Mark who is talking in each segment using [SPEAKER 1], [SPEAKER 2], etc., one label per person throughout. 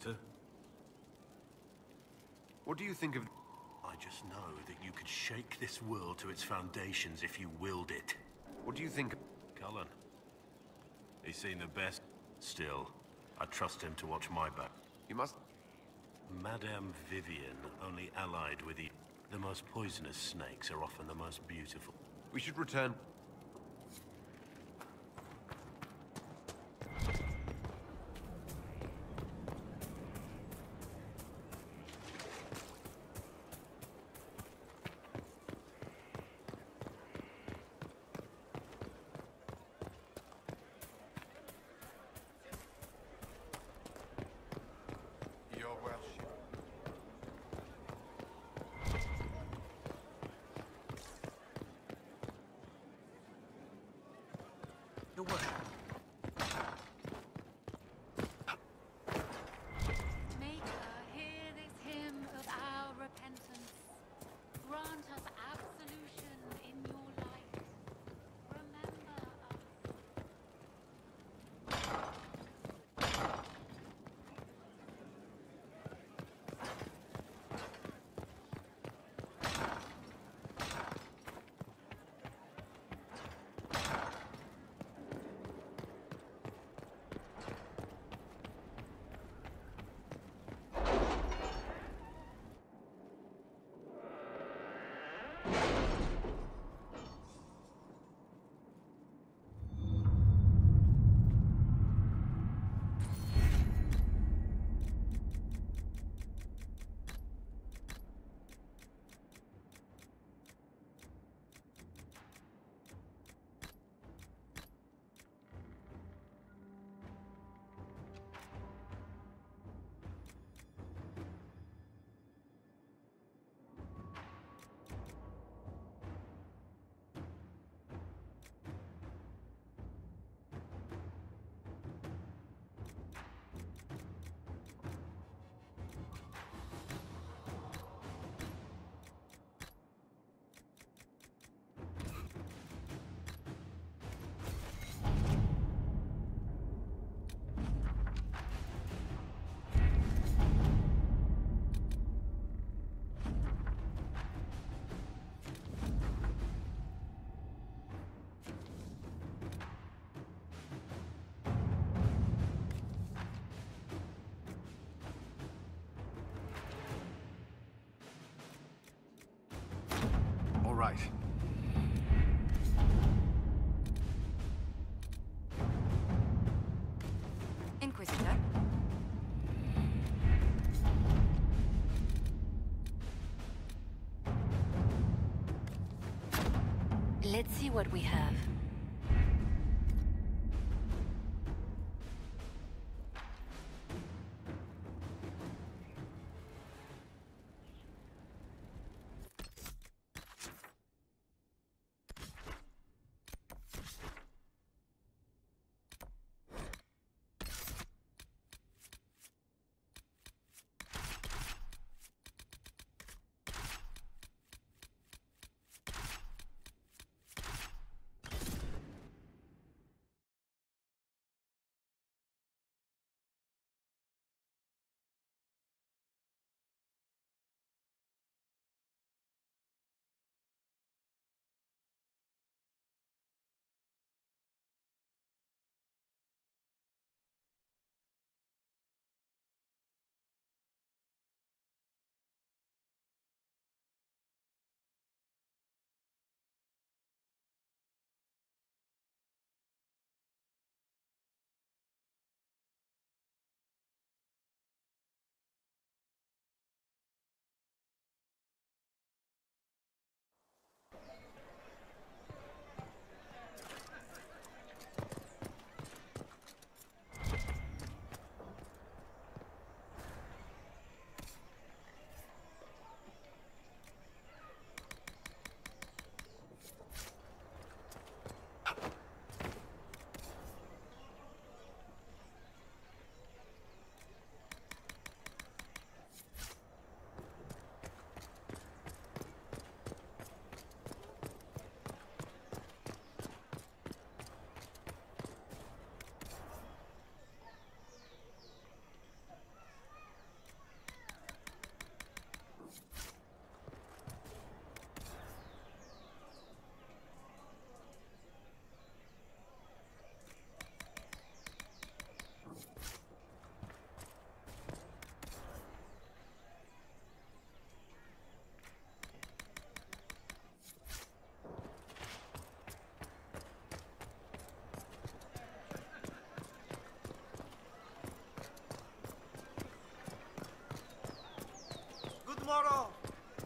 [SPEAKER 1] Inquisitor. What do you think of... I just know that you could shake this world to its foundations if you willed it. What do you think... Cullen? He's seen the best. Still, I trust him to watch my back. You must... Madame Vivian only allied with the most poisonous snakes are often the most beautiful. We should return... Right.
[SPEAKER 2] Inquisitor? Let's see what we have.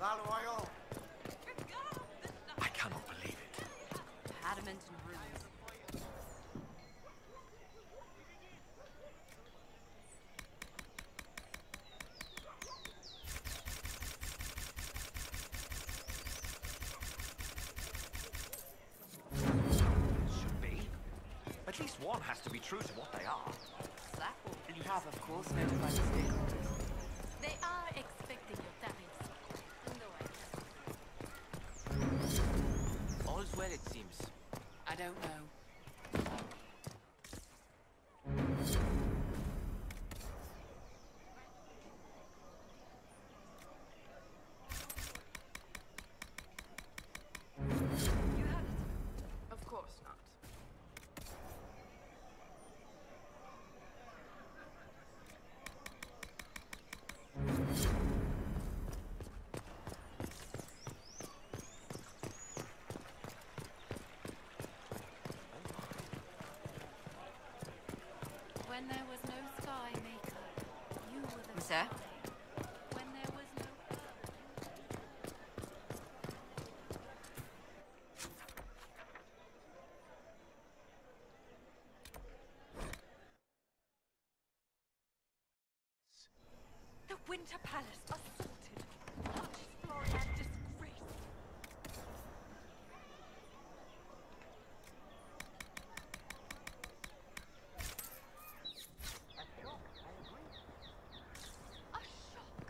[SPEAKER 1] I cannot believe it.
[SPEAKER 2] Adamant and ruins.
[SPEAKER 3] Should be. At least one has to be true to what they are.
[SPEAKER 2] Slap.
[SPEAKER 4] You have, of course, notified the stakeholders.
[SPEAKER 2] They are expecting your tariffs.
[SPEAKER 4] All's well, it seems. I don't know.
[SPEAKER 2] You have it.
[SPEAKER 4] Of course not.
[SPEAKER 2] When there was no sky maker, you were the
[SPEAKER 4] Sir?
[SPEAKER 2] sky. When there was no The Winter Palace assaulted. Archie's Florian disgraced. A shock.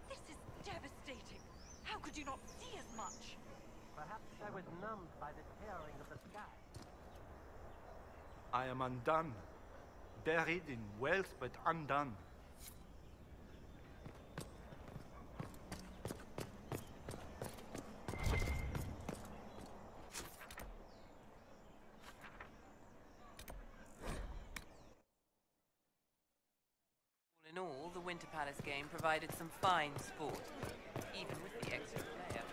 [SPEAKER 2] This is devastating. How could you not see as much?
[SPEAKER 5] Perhaps I was numbed by the tearing of the sky.
[SPEAKER 6] I am undone. Buried in wealth, but undone.
[SPEAKER 4] All in all, the Winter Palace game provided some fine sport, even with the extra player.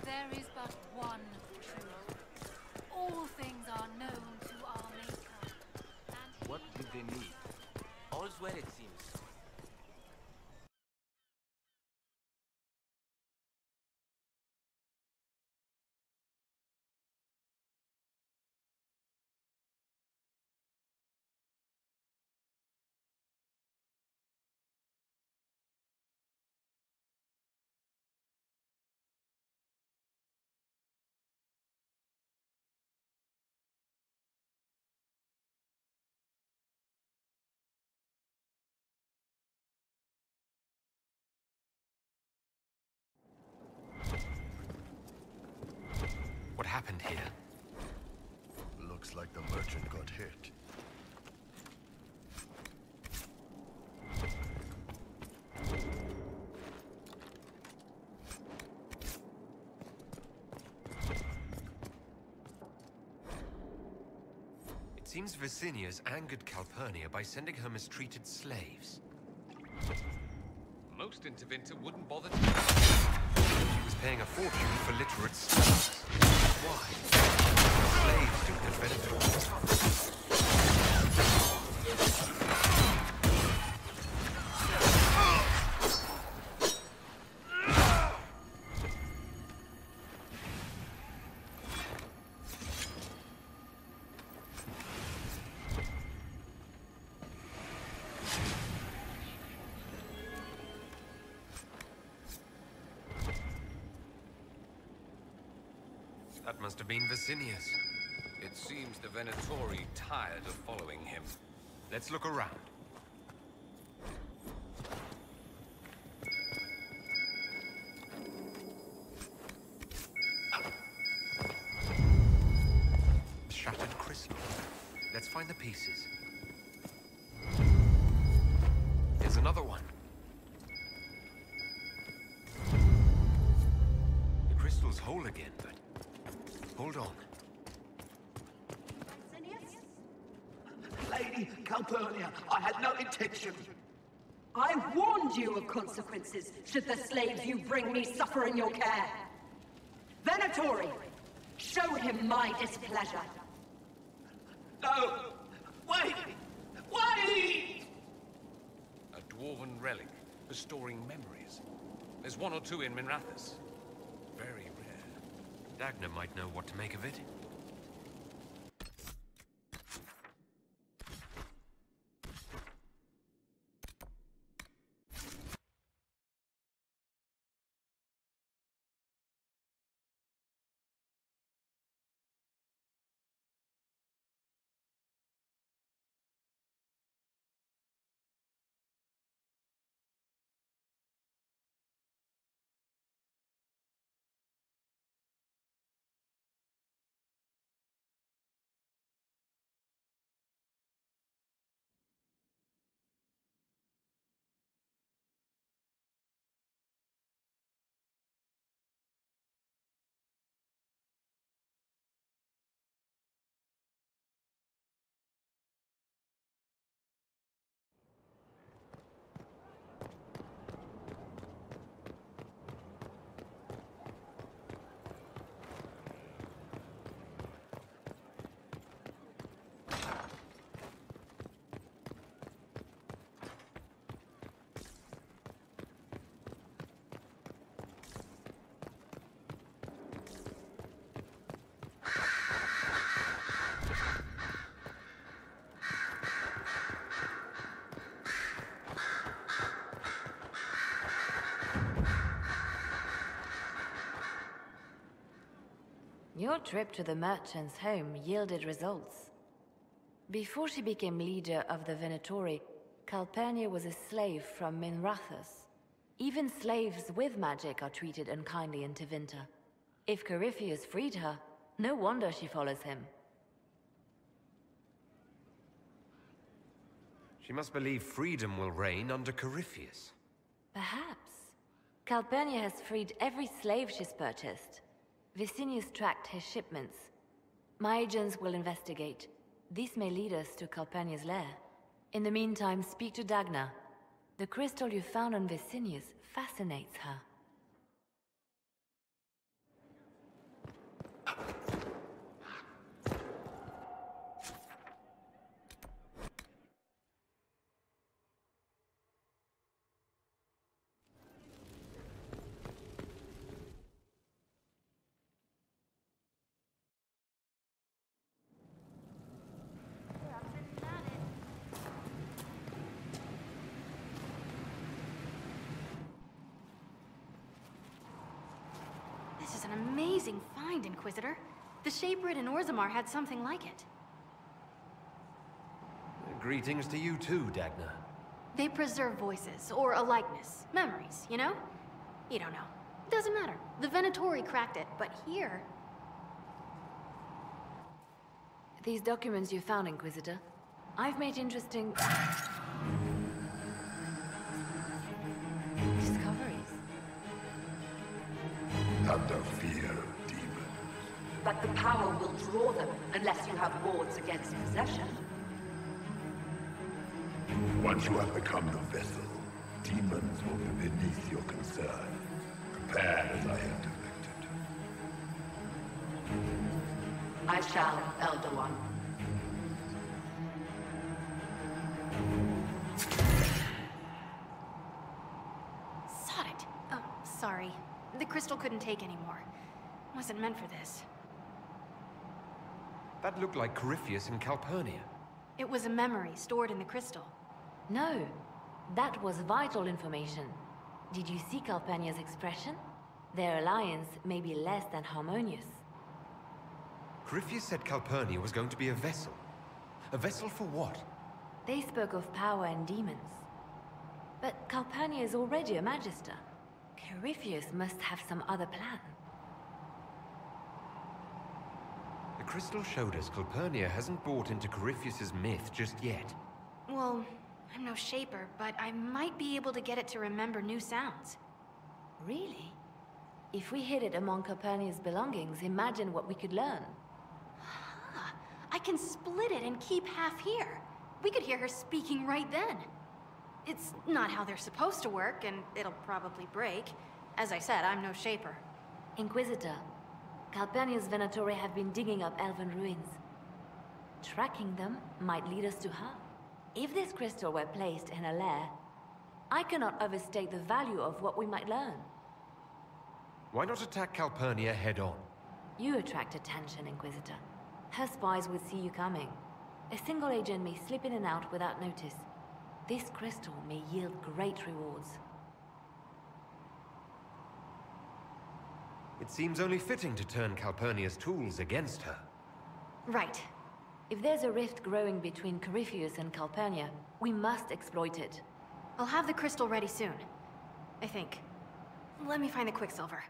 [SPEAKER 2] There is but one truth. All things are known to our Maker. And
[SPEAKER 3] What did they need?
[SPEAKER 4] All's well, it seems.
[SPEAKER 1] What happened here?
[SPEAKER 7] Looks like the merchant got hit.
[SPEAKER 1] It seems Vicinius angered Calpernia by sending her mistreated slaves.
[SPEAKER 8] Most Intervinter wouldn't bother to...
[SPEAKER 1] She was paying a fortune for literate slaves. Why? Slaves do the Venatorian task. That must have been Vicinius.
[SPEAKER 8] It seems the Venatori tired of following him.
[SPEAKER 1] Let's look around. Shattered crystal. Let's find the pieces. There's another one. The crystal's whole again, but... hold on.
[SPEAKER 9] Lady Calpernia, I had no intention.
[SPEAKER 10] I warned you of consequences should the slaves you bring me suffer in your care. Venatori! Show him my displeasure.
[SPEAKER 9] No! Wait! Wait!
[SPEAKER 8] A dwarven relic, restoring memories. There's one or two in Minrathous. Very rare.
[SPEAKER 1] Dagna might know what to make of it.
[SPEAKER 11] Your trip to the merchant's home yielded results. Before she became leader of the Venatori, Calpernia was a slave from Minrathous. Even slaves with magic are treated unkindly in Tevinter. If Corypheus freed her, no wonder she follows him.
[SPEAKER 1] She must believe freedom will reign under Corypheus.
[SPEAKER 11] Perhaps. Calpernia has freed every slave she's purchased. Vicinius tracked his shipments. My agents will investigate. This may lead us to Calpernia's lair. In the meantime, speak to Dagna. The crystal you found on Vicinius fascinates her.
[SPEAKER 12] This is an amazing find, Inquisitor. The Shaperid in Orzammar had something like it.
[SPEAKER 1] Greetings to you too, Dagna.
[SPEAKER 12] They preserve voices, or a likeness. Memories, you know? You don't know. Doesn't matter. The Venatori cracked it, but here...
[SPEAKER 11] These documents you found, Inquisitor. I've made interesting... discoveries.
[SPEAKER 9] Under fear, demon.
[SPEAKER 10] But the power will draw them unless you have wards against possession.
[SPEAKER 9] Once you have become the vessel, demons will be beneath your concern. Prepare as I have directed.
[SPEAKER 10] I shall, Elder One.
[SPEAKER 12] Sod it. Oh, sorry. The crystal couldn't take anymore. Wasn't meant for this.
[SPEAKER 1] That looked like Corypheus and Calpernia.
[SPEAKER 12] It was a memory stored in the crystal.
[SPEAKER 11] No, that was vital information. Did you see Calpernia's expression? Their alliance may be less than harmonious.
[SPEAKER 1] Corypheus said Calpernia was going to be a vessel. A vessel for what?
[SPEAKER 11] They spoke of power and demons. But Calpernia is already a magister. Corypheus must have some other plan.
[SPEAKER 1] The crystal showed us Calpernia hasn't bought into Corypheus's myth just yet.
[SPEAKER 12] Well, I'm no shaper, but I might be able to get it to remember new sounds.
[SPEAKER 11] Really? If we hid it among Calpernia's belongings, imagine what we could learn.
[SPEAKER 12] Huh. I can split it and keep half here. We could hear her speaking right then. It's not how they're supposed to work, and it'll probably break. As I said, I'm no shaper.
[SPEAKER 11] Inquisitor, Calpernia's Venatori have been digging up elven ruins. Tracking them might lead us to her. If this crystal were placed in a lair, I cannot overstate the value of what we might learn.
[SPEAKER 13] Why not attack Calpernia head-on?
[SPEAKER 11] You attract attention, Inquisitor. Her spies would see you coming. A single agent may slip in and out without notice. This crystal may yield great rewards.
[SPEAKER 13] It seems only fitting to turn Calpernia's tools against her.
[SPEAKER 11] Right. If there's a rift growing between Corypheus and Calpernia, we must exploit it.
[SPEAKER 12] I'll have the crystal ready soon. I think. Let me find the Quicksilver.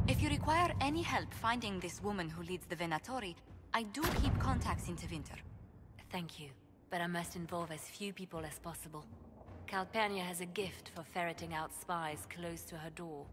[SPEAKER 2] If you require any help finding this woman who leads the Venatori, I do keep contacts in Tevinter.
[SPEAKER 11] Thank you, but I must involve as few people as possible. Calpernia has a gift for ferreting out spies close to her door.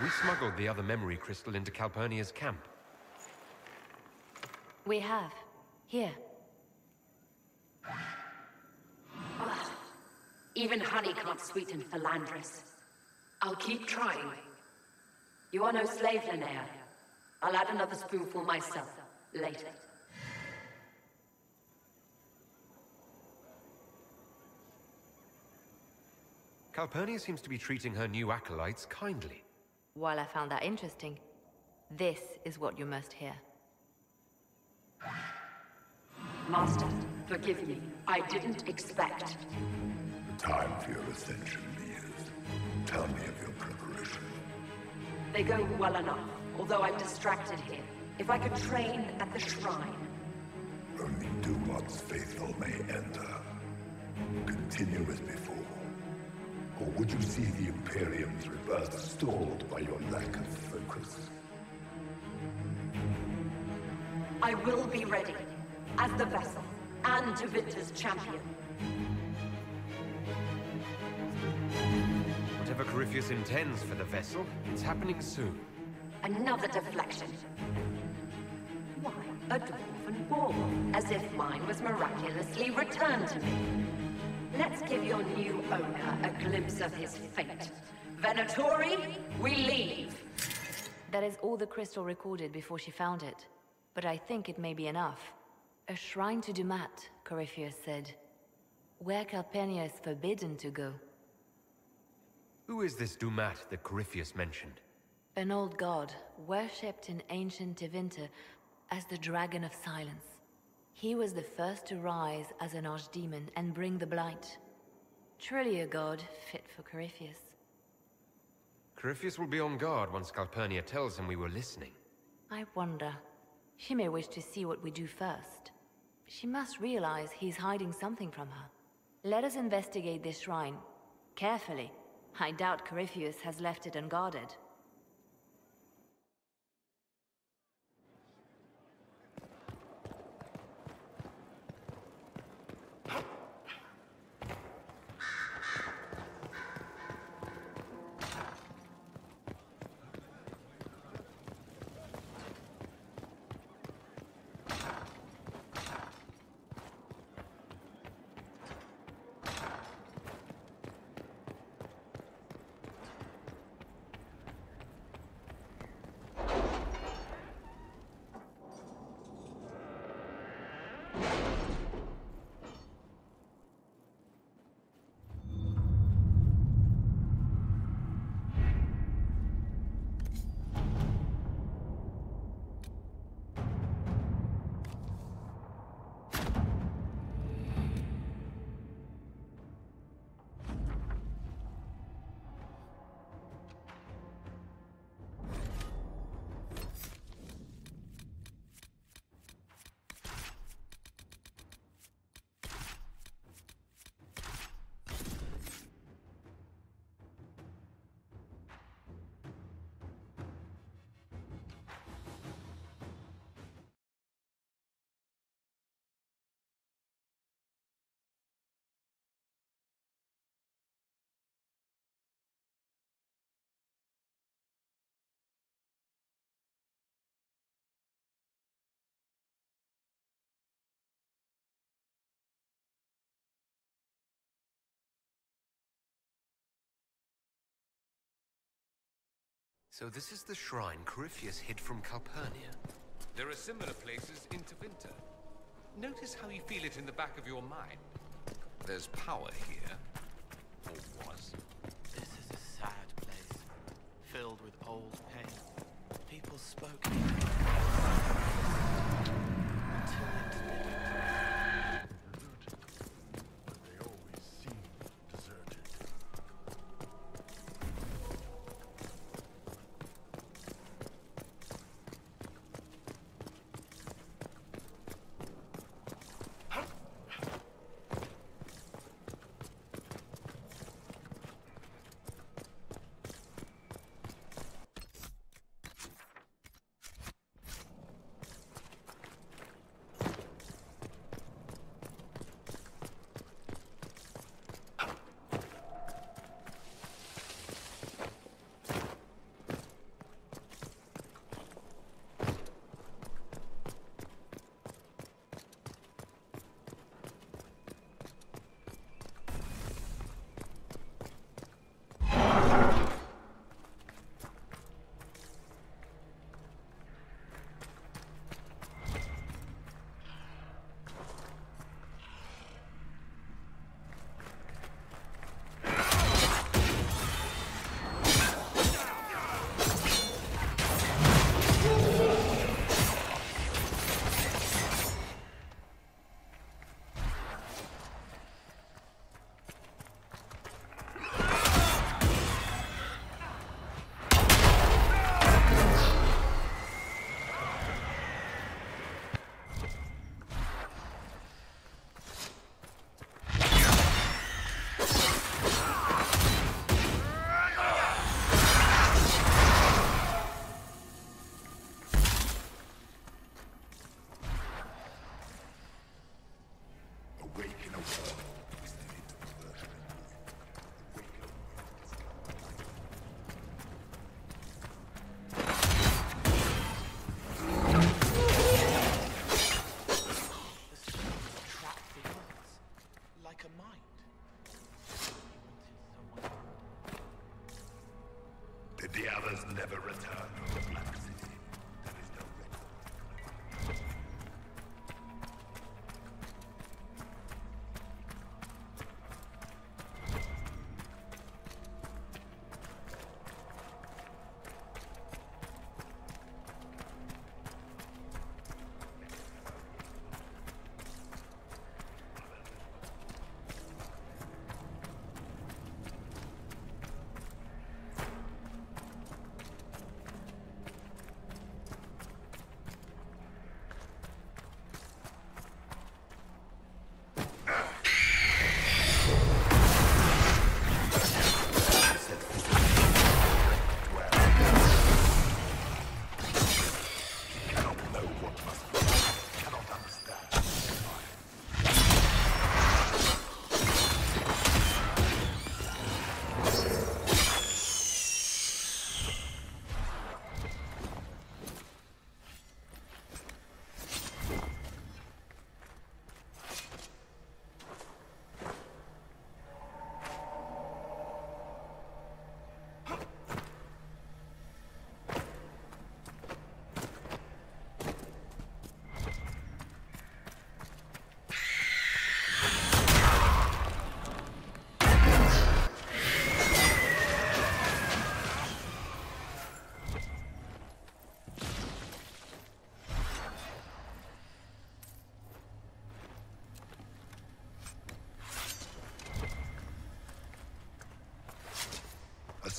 [SPEAKER 13] We smuggled the other memory crystal into Calpernia's camp.
[SPEAKER 11] We have. Here.
[SPEAKER 10] Even honey can't sweeten Philandris. I'll keep trying. You are no slave, Linnea. I'll add another spoonful myself, later.
[SPEAKER 13] Calpernia seems to be treating her new acolytes kindly.
[SPEAKER 11] While I found that interesting, this is what you must hear.
[SPEAKER 10] Master, forgive me. I didn't expect.
[SPEAKER 9] The time for your ascension nears. Tell me of your preparation.
[SPEAKER 10] They go well enough, although I'm distracted here. If I could train at the shrine.
[SPEAKER 9] Only Dumat's faithful may enter. Continue as before. Or would you see the Imperium's rebirth stalled by your lack of focus?
[SPEAKER 10] I will be ready, as the vessel, and Tevinter's champion.
[SPEAKER 13] Whatever Corypheus intends for the vessel, it's happening soon.
[SPEAKER 10] Another deflection. Why, a dwarven ball, as if mine was miraculously returned to me. Let's give your new owner a glimpse of his fate. Venatori, we leave!
[SPEAKER 11] That is all the crystal recorded before she found it. But I think it may be enough. A shrine to Dumat, Corypheus said. Where Calpernia is forbidden to go.
[SPEAKER 13] Who is this Dumat that Corypheus mentioned?
[SPEAKER 11] An old god, worshipped in ancient Tevinter as the Dragon of Silence. He was the first to rise as an archdemon and bring the blight. Truly a god fit for Corypheus.
[SPEAKER 13] Corypheus will be on guard once Calpernia tells him we were listening.
[SPEAKER 11] I wonder. She may wish to see what we do first. She must realize he's hiding something from her. Let us investigate this shrine. Carefully. I doubt Corypheus has left it unguarded.
[SPEAKER 13] So this is the shrine Corypheus hid from Calpernia.
[SPEAKER 8] There are similar places in Tevinter. Notice how you feel it in the back of your mind. There's power here. Or was.
[SPEAKER 14] This is a sad place, filled with old pain. People spoke until it didn't.
[SPEAKER 9] But they always seem deserted.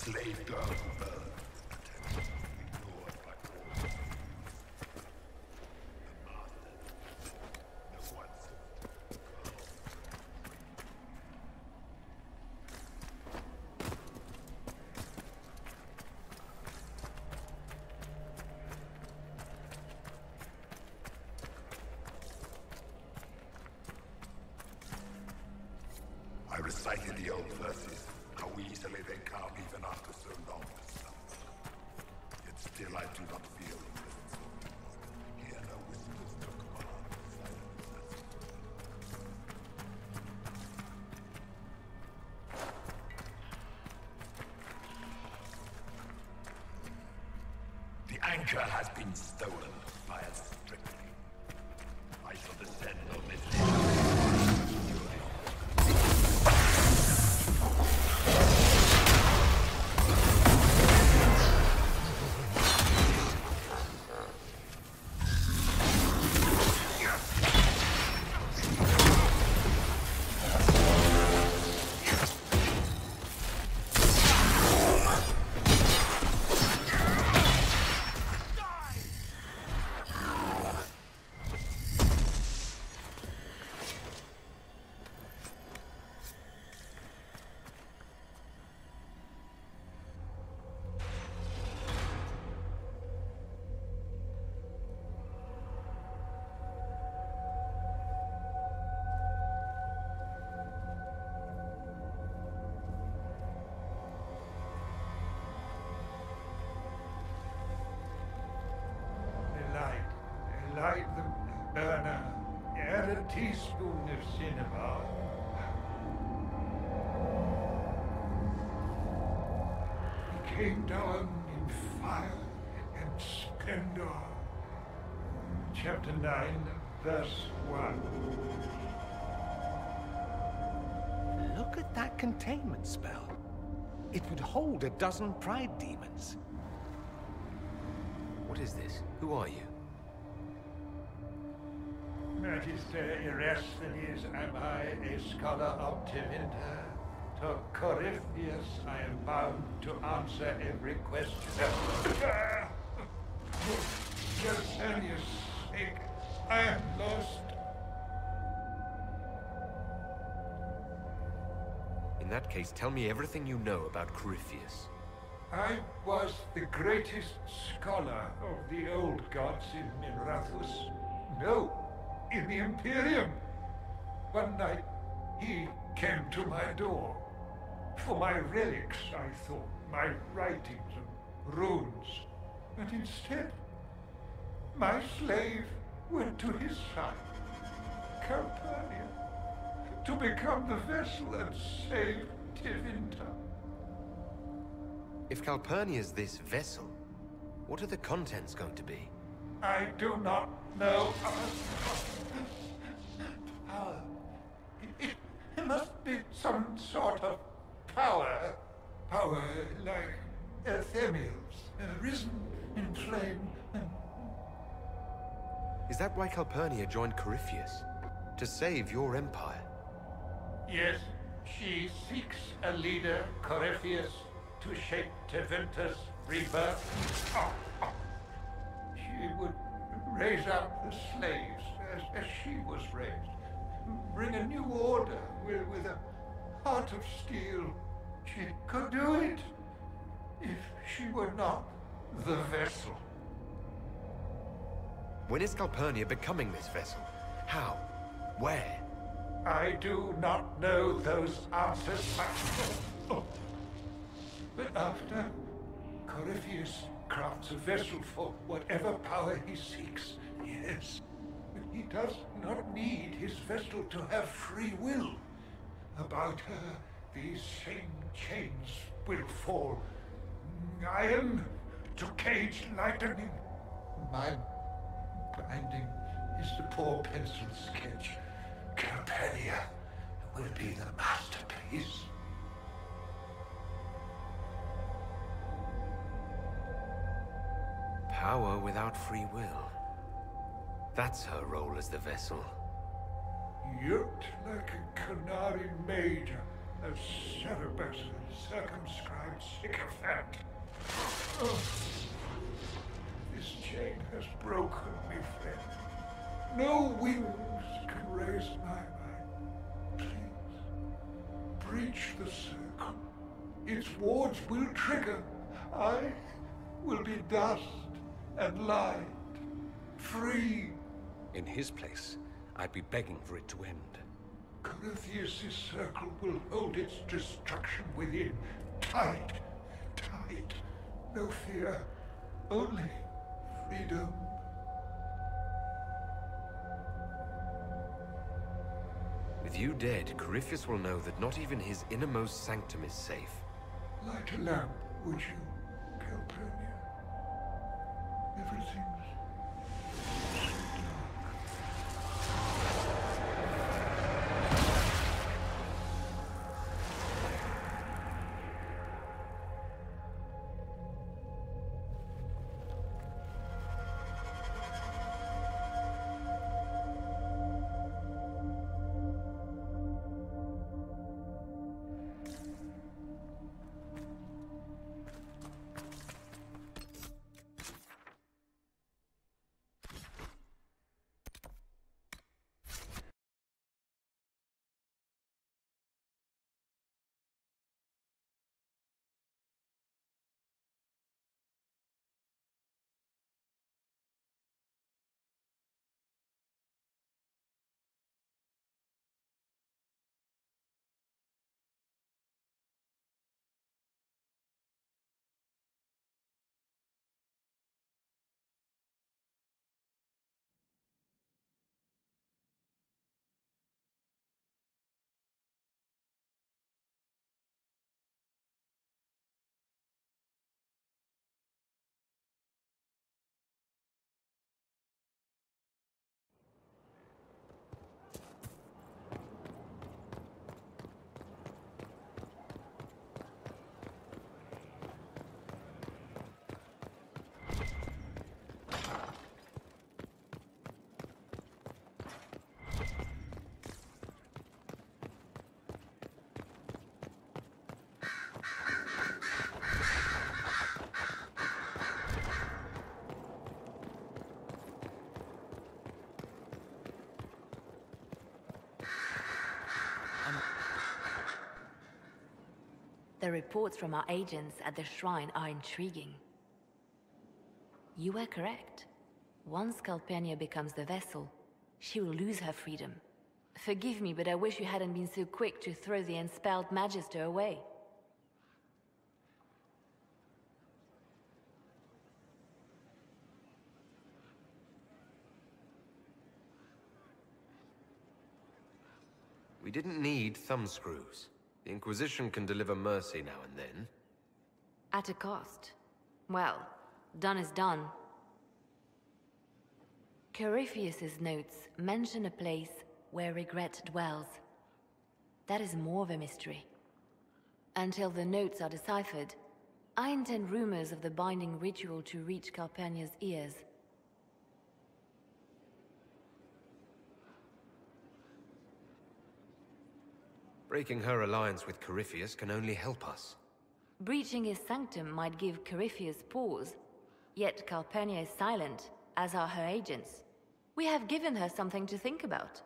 [SPEAKER 9] slave girl who burned, pretending to be ignored by all. The master. No one I recited the old verses, how easily they come even after so long a summer. Yet still I do not feel the presence of the Lord. Hear no whispers to command silences. The anchor has been stolen by us strictly. I shall descend on this
[SPEAKER 15] light the burner, add a teaspoon of cinnabar. He came down in fire and splendor. Chapter 9, verse 1.
[SPEAKER 3] Look at that containment spell. It would hold a dozen pride demons.
[SPEAKER 13] What is this? Who are you?
[SPEAKER 15] Magister Erasthenes, am I a scholar of Tevinter? To Corypheus I am bound to answer every question. For Calpernia's sake, I am lost.
[SPEAKER 13] In that case, tell me everything you know about Corypheus.
[SPEAKER 15] I was the greatest scholar of the old gods in Minrathus. No, in the Imperium. One night, he came to my door. For my relics, I thought, my writings and runes. But instead, my slave went to his side, Calpernia, to become the vessel and save Tevinter.
[SPEAKER 13] If Calpernia's this vessel, what are the contents going to be?
[SPEAKER 15] I do not know. It must be some sort of power. Power like Ephemils, risen in flame.
[SPEAKER 13] Is that why Calpernia joined Corypheus? To save your empire?
[SPEAKER 15] Yes, she seeks a leader, Corypheus, to shape Tevinter's rebirth. She would raise up the slaves as she was raised. Bring a new order with a heart of steel. She could do it if she were not the vessel.
[SPEAKER 13] When is Calpernia becoming this vessel? How? Where?
[SPEAKER 15] I do not know those answers, but after Corypheus crafts a vessel for whatever power he seeks, yes. But he does not need his vessel to have free will. About her, these same chains will fall. Iron to cage lightning. My binding is the poor pencil sketch. Calpernia will be the masterpiece.
[SPEAKER 13] Power without free will. That's her role as the vessel.
[SPEAKER 15] Yoked like a canary major, A cerebus, circumscribed sycophant. Oh. This chain has broken me, friend. No wings can raise my mind. Please, breach the circle. Its wards will trigger. I will be dust and light. Free.
[SPEAKER 13] In his place, I'd be begging for it to end.
[SPEAKER 15] Corypheus' circle will hold its destruction within. Tight. Tight. No fear. Only freedom.
[SPEAKER 13] With you dead, Corypheus will know that not even his innermost sanctum is safe.
[SPEAKER 15] Light a lamp, would you, Calpernia? Everything's
[SPEAKER 11] The reports from our agents at the shrine are intriguing. You were correct. Once Calpernia becomes the vessel, she will lose her freedom. Forgive me, but I wish you hadn't been so quick to throw the unspelled Magister away.
[SPEAKER 13] We didn't need thumbscrews. The Inquisition can deliver mercy now and then.
[SPEAKER 11] At a cost. Well, done is done. Corypheus's notes mention a place where regret dwells. That is more of a mystery. Until the notes are deciphered, I intend rumors of the binding ritual to reach Calpernia's ears.
[SPEAKER 13] Breaking her alliance with Corypheus can only help us.
[SPEAKER 11] Breaching his sanctum might give Corypheus pause, yet Calpernia is silent, as are her agents. We have given her something to think about.